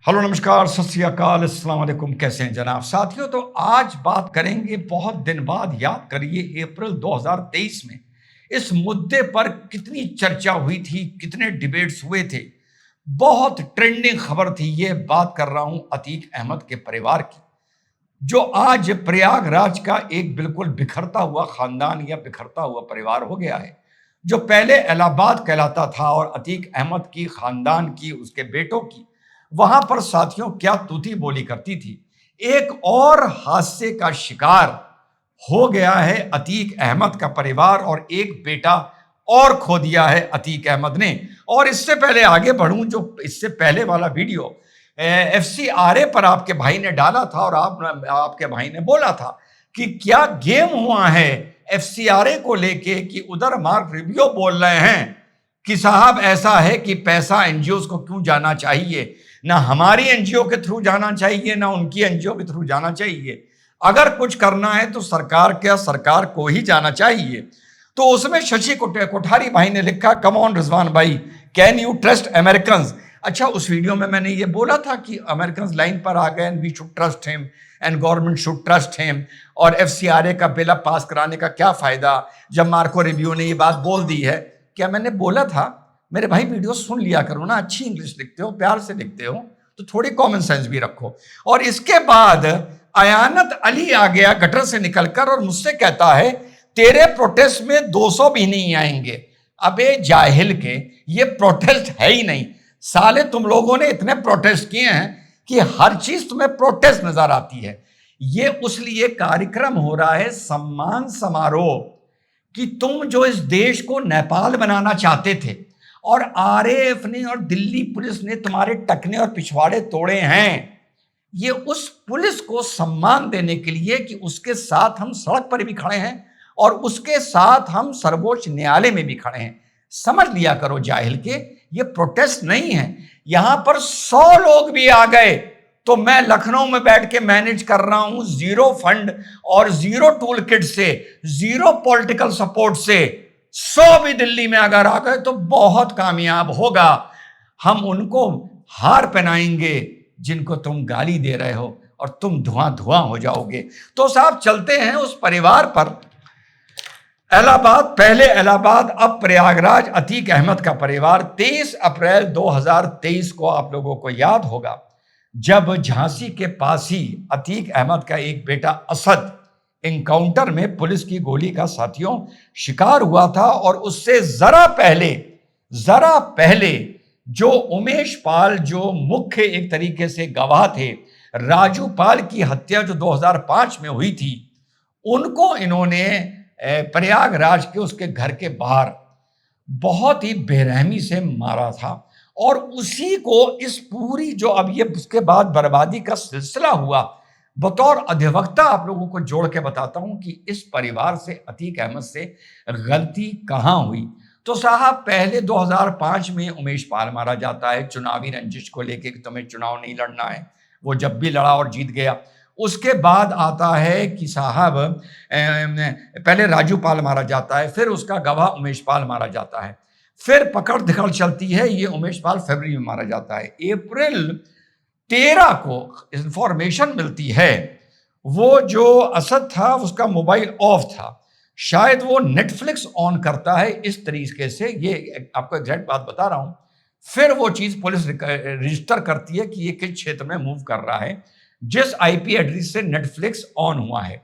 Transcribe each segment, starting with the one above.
Hello, नमस्कार, सत श्री अकाल, अस्सलाम वालेकुम। कैसे हैं जनाब? साथियों, तो आज बात करेंगे, बहुत दिन बाद याद करिए, अप्रैल 2023 में इस मुद्दे पर कितनी चर्चा हुई थी, कितने डिबेट्स हुए थे। बहुत ट्रेंडिंग खबर थी। ये बात कर रहा हूं अतीक अहमद के परिवार की, जो आज प्रयागराज का एक बिल्कुल बिखरता हुआ खानदान या बिखरता हुआ परिवार हो गया है। जो पहले इलाहाबाद कहलाता था और अतीक अहमद की खानदान की, उसके बेटों की, वहां पर साथियों क्या तूती बोली करती थी। एक और हादसे का शिकार हो गया है अतीक अहमद का परिवार, और एक बेटा और खो दिया है अतीक अहमद ने। और इससे पहले आगे बढ़ूं, जो इससे पहले वाला वीडियो FCRA पर आपके भाई ने डाला था और आपके भाई ने बोला था कि क्या गेम हुआ है FCRA को लेके, कि उधर मार्क रिबियो बोल रहे हैं कि साहब ऐसा है कि पैसा एनजीओ को क्यों जाना चाहिए, ना हमारी एनजीओ के थ्रू जाना चाहिए, ना उनकी एनजीओ के थ्रू जाना चाहिए। अगर कुछ करना है तो सरकार को ही जाना चाहिए। तो उसमें शशि कोठारी भाई ने लिखा, कम ऑन रिजवान भाई, कैन यू ट्रस्ट अमेरिकन। अच्छा, उस वीडियो में मैंने ये बोला था कि अमेरिकन लाइन पर आ गए, we should trust him and government should trust him, और FCRA का बिल पास कराने का क्या फायदा जब मार्को रिबियो ने ये बात बोल दी है। क्या मैंने बोला था? मेरे भाई वीडियो सुन लिया करो ना, अच्छी इंग्लिश लिखते हो, प्यार से लिखते हो, तो थोड़ी कॉमन सेंस भी रखो। और इसके बाद अयानत अली आ गया गटर से निकलकर और मुझसे कहता है, तेरे प्रोटेस्ट में 200 भी नहीं आएंगे। अबे जाहिल के, ये प्रोटेस्ट है ही नहीं साले। तुम लोगों ने इतने प्रोटेस्ट किए हैं कि हर चीज तुम्हें प्रोटेस्ट नजर आती है। ये उस लिए कार्यक्रम हो रहा है, सम्मान समारोह, कि तुम जो इस देश को नेपाल बनाना चाहते थे और RAF ने और दिल्ली पुलिस ने तुम्हारे टकने और पिछवाड़े तोड़े हैं, ये उस पुलिस को सम्मान देने के लिए कि उसके साथ हम सड़क पर भी खड़े हैं और उसके साथ हम सर्वोच्च न्यायालय में भी खड़े हैं। समझ लिया करो जाहिल के, ये प्रोटेस्ट नहीं है। यहां पर 100 लोग भी आ गए तो मैं लखनऊ में बैठ के मैनेज कर रहा हूं, जीरो फंड और जीरो टूल किट से, जीरो पॉलिटिकल सपोर्ट से। 100 भी दिल्ली में अगर आ गए तो बहुत कामयाब होगा। हम उनको हार पहनाएंगे जिनको तुम गाली दे रहे हो, और तुम धुआं धुआं हो जाओगे। तो साहब चलते हैं उस परिवार पर। इलाहाबाद, पहले इलाहाबाद, अब प्रयागराज। अतीक अहमद का परिवार 23 अप्रैल 2023 को, आप लोगों को याद होगा, जब झांसी के पास ही अतीक अहमद का एक बेटा असद एनकाउंटर में पुलिस की गोली का साथियों शिकार हुआ था। और उससे जरा पहले जो उमेश पाल, जो मुख्य एक तरीके से गवाह थे, राजू पाल की हत्या जो 2005 में हुई थी, उनको इन्होंने प्रयागराज के उसके घर के बाहर बहुत ही बेरहमी से मारा था। और उसी को इस पूरी जो अब ये उसके बाद बर्बादी का सिलसिला हुआ, बतौर अधिवक्ता आप लोगों को जोड़ के बताता हूं कि इस परिवार से, अतीक अहमद से गलती कहां हुई। तो साहब, पहले 2005 में उमेश पाल मारा जाता है चुनावी रंजिश को लेके कि तुम्हें चुनाव नहीं लड़ना है। वो जब भी लड़ा और जीत गया। उसके बाद आता है कि साहब पहले राजू पाल मारा जाता है, फिर उसका गवाह उमेश पाल मारा जाता है, फिर पकड़ धकड़ चलती है, ये उमेश पाल फरवरी में मारा जाता है। अप्रैल 13 को इंफॉर्मेशन मिलती है, वो जो असद था उसका मोबाइल ऑफ था, शायद वो नेटफ्लिक्स ऑन करता है इस तरीके से, ये आपको एग्जैक्ट बात बता रहा हूं। फिर वो चीज पुलिस रजिस्टर करती है कि ये किस क्षेत्र में मूव कर रहा है, जिस IP एड्रेस से नेटफ्लिक्स ऑन हुआ है।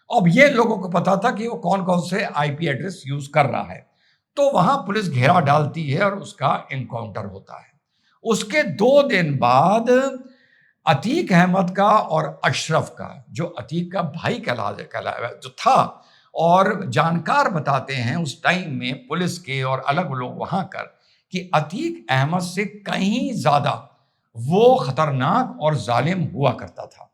अब ये लोगों को पता था कि वो कौन कौन से IP एड्रेस यूज कर रहा है। तो वहां पुलिस घेरा डालती है और उसका एनकाउंटर होता है। उसके 2 दिन बाद अतीक अहमद का और अशरफ का, जो अतीक का भाई कहला जो था, और जानकार बताते हैं उस टाइम में पुलिस के और अलग लोग वहां कर, कि अतीक अहमद से कहीं ज्यादा वो खतरनाक और जालिम हुआ करता था।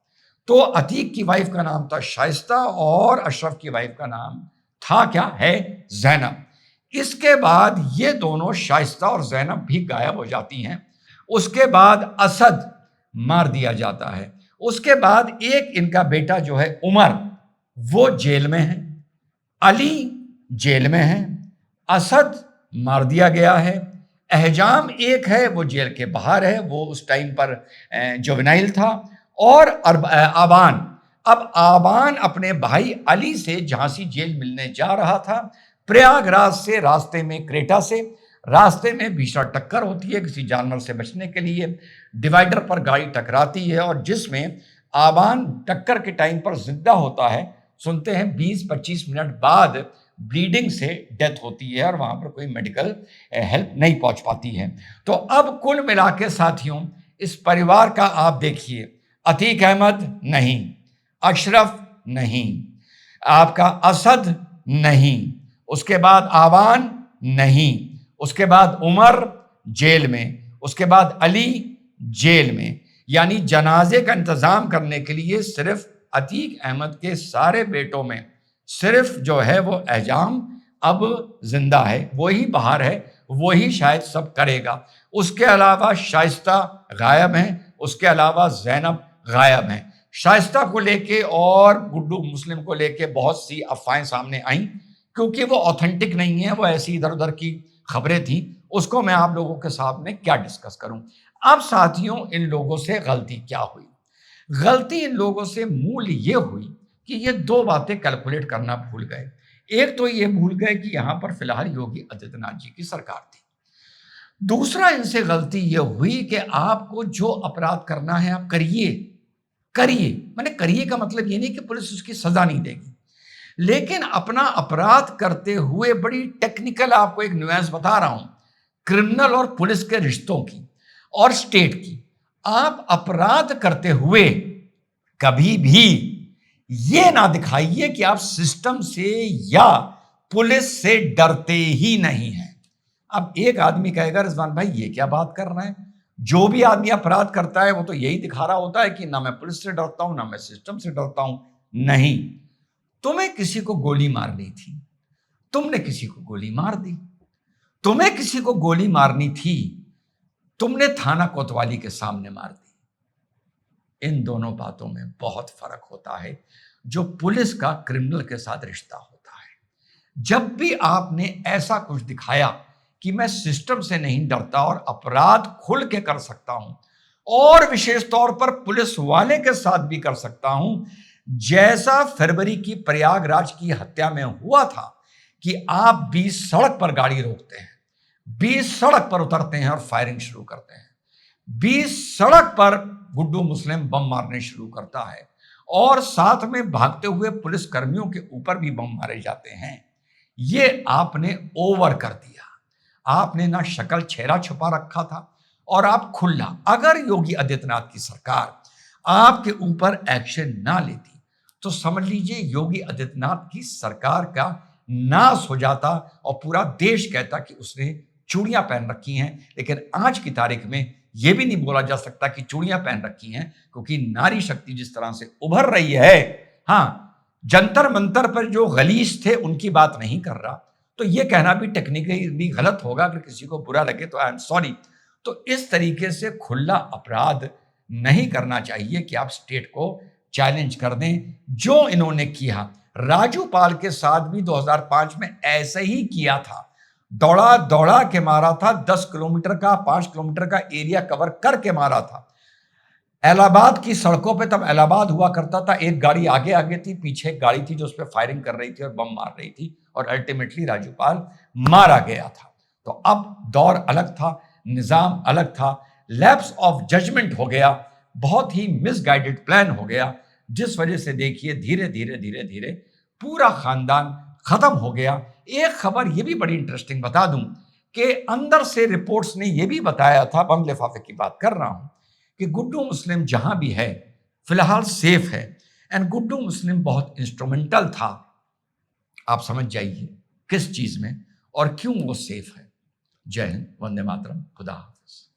तो अतीक की वाइफ का नाम था शाइस्ता और अशरफ की वाइफ का नाम था, क्या है, जैनब। इसके बाद ये दोनों, शाइस्ता और जैनब, भी गायब हो जाती हैं। उसके बाद असद मार दिया जाता है। उसके बाद एक इनका बेटा जो है उमर, वो जेल में है, अली जेल में है, असद मार दिया गया है, एहजाम एक है, वो जेल के बाहर है, वो उस टाइम पर जुवेनाइल था। और आबान, अब आबान अपने भाई अली से झांसी जेल मिलने जा रहा था। प्रयागराज से रास्ते में, क्रेटा से रास्ते में भीषण टक्कर होती है किसी जानवर से बचने के लिए। डिवाइडर पर गाड़ी टकराती है और जिसमें आबान टक्कर के टाइम पर जिंदा होता है। सुनते हैं 20-25 मिनट बाद ब्लीडिंग से डेथ होती है और वहां पर कोई मेडिकल हेल्प नहीं पहुंच पाती है। तो अब कुल मिला के साथियों, इस परिवार का आप देखिए, अतीक अहमद नहीं, अशरफ नहीं, आपका असद नहीं, उसके बाद आवान नहीं, उसके बाद उमर जेल में, उसके बाद अली जेल में। यानी जनाजे का इंतजाम करने के लिए सिर्फ अतीक अहमद के सारे बेटों में सिर्फ जो है वो एहजाम अब जिंदा है, वही बाहर है, वही शायद सब करेगा। उसके अलावा शाइस्ता गायब हैं, उसके अलावा जैनब गायब हैं। शाइस्ता को लेके और गुड्डू मुस्लिम को लेके बहुत सी अफवाहें सामने आई, क्योंकि वो ऑथेंटिक नहीं है, वो ऐसी इधर उधर की खबरें थी। उसको मैं आप लोगों के सामने क्या डिस्कस करूं। अब साथियों, इन लोगों से गलती क्या हुई? गलती इन लोगों से मूल ये हुई कि ये दो बातें कैलकुलेट करना भूल गए। एक तो ये भूल गए कि यहां पर फिलहाल योगी आदित्यनाथ जी की सरकार थी। दूसरा इनसे गलती ये हुई कि आपको जो अपराध करना है आप करिए, करिए, मैंने करिए का मतलब ये नहीं कि पुलिस उसकी सजा नहीं देगी, लेकिन अपना अपराध करते हुए बड़ी टेक्निकल आपको एक न्यूएंस बता रहा हूं, क्रिमिनल और पुलिस के रिश्तों की और स्टेट की। आप अपराध करते हुए कभी भी ये ना दिखाइए कि आप सिस्टम से या पुलिस से डरते ही नहीं हैं। अब एक आदमी कहेगा, रिजवान भाई ये क्या बात कर रहे हैं? जो भी आदमी अपराध करता है वो तो यही दिखा रहा होता है कि ना मैं पुलिस से डरता हूं, ना मैं सिस्टम से डरता हूं। नहीं, तुम्हें किसी को गोली मारनी थी, तुमने किसी को गोली मार दी। तुम्हें किसी को गोली मारनी थी, तुमने थाना कोतवाली के सामने मार दी। इन दोनों बातों में बहुत फर्क होता है। जो पुलिस का क्रिमिनल के साथ रिश्ता होता है, जब भी आपने ऐसा कुछ दिखाया कि मैं सिस्टम से नहीं डरता और अपराध खुल के कर सकता हूं, और विशेष तौर पर पुलिस वाले के साथ भी कर सकता हूं, जैसा फरवरी की प्रयागराज की हत्या में हुआ था कि आप 20 सड़क पर गाड़ी रोकते हैं, 20 सड़क पर उतरते हैं और फायरिंग शुरू करते हैं, 20 सड़क पर गुड्डू मुस्लिम बम मारने शुरू करता है और साथ में भागते हुए पुलिस कर्मियों के ऊपर भी बम मारे जाते हैं। ये आपने ओवर कर दिया। आपने ना शक्ल चेहरा छुपा रखा था और आप खुला। अगर योगी आदित्यनाथ की सरकार आपके ऊपर एक्शन ना लेती तो समझ लीजिए योगी आदित्यनाथ की सरकार का नाश हो जाता और पूरा देश कहता कि उसने चूड़ियां पहन रखी हैं। लेकिन आज की तारीख में यह भी नहीं बोला जा सकता कि चूड़ियां पहन रखी हैं, क्योंकि नारी शक्ति जिस तरह से उभर रही है। हाँ, जंतर मंतर पर जो गलीस थे उनकी बात नहीं कर रहा, तो यह कहना भी टेक्निकली गलत होगा। अगर किसी को बुरा लगे तो आई एम सॉरी। तो इस तरीके से खुला अपराध नहीं करना चाहिए कि आप स्टेट को चैलेंज कर दें, जो इन्होंने किया। राजू पाल के साथ भी 2005 में ऐसे ही किया था। दौड़ा दौड़ा के मारा था, 10 किलोमीटर का, 5 किलोमीटर का एरिया कवर करके मारा था। इलाहाबाद की सड़कों पे तब इलाहाबाद हुआ करता था, एक गाड़ी आगे आगे थी, पीछे एक गाड़ी थी जो उस पर फायरिंग कर रही थी और बम मार रही थी, और अल्टीमेटली राजूपाल मारा गया था। तो अब दौर अलग था, निजाम अलग था, लैप्स ऑफ जजमेंट हो गया, बहुत ही मिसगाइडेड प्लान हो गया, जिस वजह से देखिए धीरे धीरे धीरे धीरे पूरा खानदान खत्म हो गया। एक खबर यह भी बड़ी इंटरेस्टिंग बता दूं कि अंदर से रिपोर्ट्स ने यह भी बताया था, बम लिफाफे की बात कर रहा हूं, कि गुड्डू मुस्लिम जहां भी है फिलहाल सेफ है। एंड गुड्डू मुस्लिम बहुत इंस्ट्रूमेंटल था। आप समझ जाइए किस चीज में और क्यों वो सेफ है। जय हिंद, वंदे मातरम, खुदा हाफिज।